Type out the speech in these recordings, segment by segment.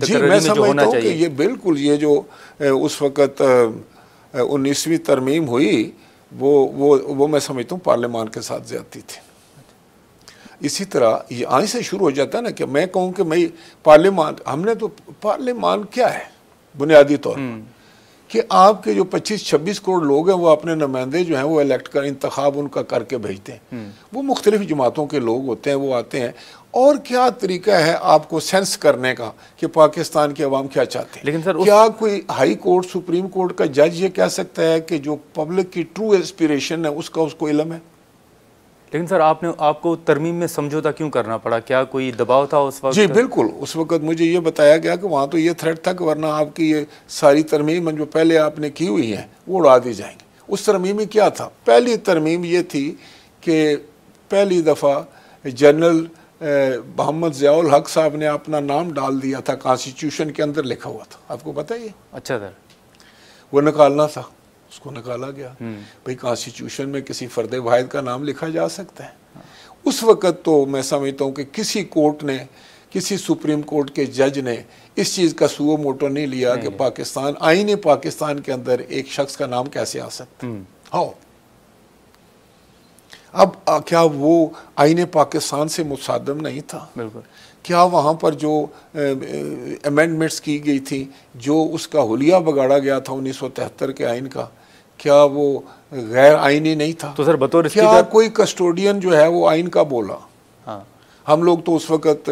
जी, मैं समझता हूँ कि ये बिल्कुल ये जो उस वक़्त 19वीं तरमीम हुई वो मैं समझता हूँ पार्लियामान के साथ ज़्यादती थी। इसी तरह ये यहाँ से शुरू हो जाता है ना कि मैं कहूँ कि मैं पार्लियामान, हमने तो पार्लियामान क्या है बुनियादी तौर पर कि आपके जो 25-26 करोड़ लोग हैं वो अपने नुमाइंदे जो हैं वो इलेक्ट कर इंतखाब उनका करके भेजते हैं। वो मुख्तलिफ जमातों के लोग होते हैं, वो आते हैं। और क्या तरीका है आपको सेंस करने का कि पाकिस्तान की अवाम क्या चाहते हैं? लेकिन सर क्या कोई हाई कोर्ट सुप्रीम कोर्ट का जज ये कह सकता है कि जो पब्लिक की ट्रू एस्पिरेशन है उसका उसको इल्म है? लेकिन सर आपको तरमीम में समझौता क्यों करना पड़ा? क्या कोई दबाव था उस वक्त? जी बिल्कुल, उस वक्त मुझे ये बताया गया कि वहाँ तो ये थ्रेट था कि वरना आपकी ये सारी तरमीम जो पहले आपने की हुई हैं वो उड़ा दी जाएंगी। उस तरमीम में क्या था? पहली तरमीम ये थी कि पहली दफ़ा जनरल मोहम्मद ज़ियाउल हक साहब ने अपना नाम डाल दिया था, कॉन्स्टिट्यूशन के अंदर लिखा हुआ था, आपको पता है ये? अच्छा सर, वो निकालना था, उसको निकाला गया। भाई कॉन्स्टिट्यूशन में किसी फ़र्द वाहिद का नाम लिखा जा सकता है? उस वक़्त तो मैं समझता हूँ कि किसी कोर्ट ने, किसी सुप्रीम कोर्ट के जज ने इस चीज़ का सुओ मोटो नहीं लिया कि पाकिस्तान, आईने पाकिस्तान के अंदर एक शख्स का नाम कैसे आ सकता है। हाँ, अब क्या वो आईने पाकिस्तान से मुसादम नहीं था? बिल्कुल। क्या वहाँ पर जो अमेंडमेंट्स की गई थी, जो उसका हुलिया बिगाड़ा गया था 1973 के आइन का, क्या वो गैर आइनी नहीं था? तो सर बतौर क्या कोई कस्टोडियन जो है वो आइन का बोला? हाँ। हम लोग तो उस वक़्त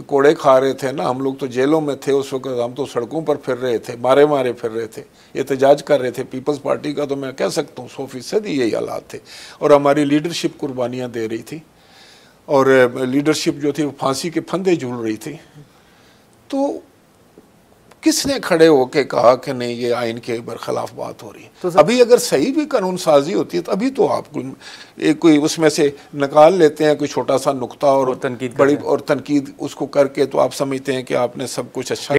कोड़े खा रहे थे ना, हम लोग तो जेलों में थे उस वक़्त, हम तो सड़कों पर फिर रहे थे, मारे फिर रहे थे, एहतजाज कर रहे थे। पीपल्स पार्टी का तो मैं कह सकता हूँ 100% यही हालात थे। और हमारी लीडरशिप कुर्बानियाँ दे रही थी और लीडरशिप जो थी वो फांसी के फंदे झूल रही थी। तो किसने खड़े होके कहा कि नहीं ये आइन के बरखिलाफ बात हो रही है? तो अभी अगर सही भी कानून साजी होती है तो अभी तो आप कोई उसमें से निकाल लेते हैं कोई छोटा सा नुक्ता और तनकीद, बड़ी और तनकीद उसको करके तो आप समझते हैं कि आपने सब कुछ अच्छा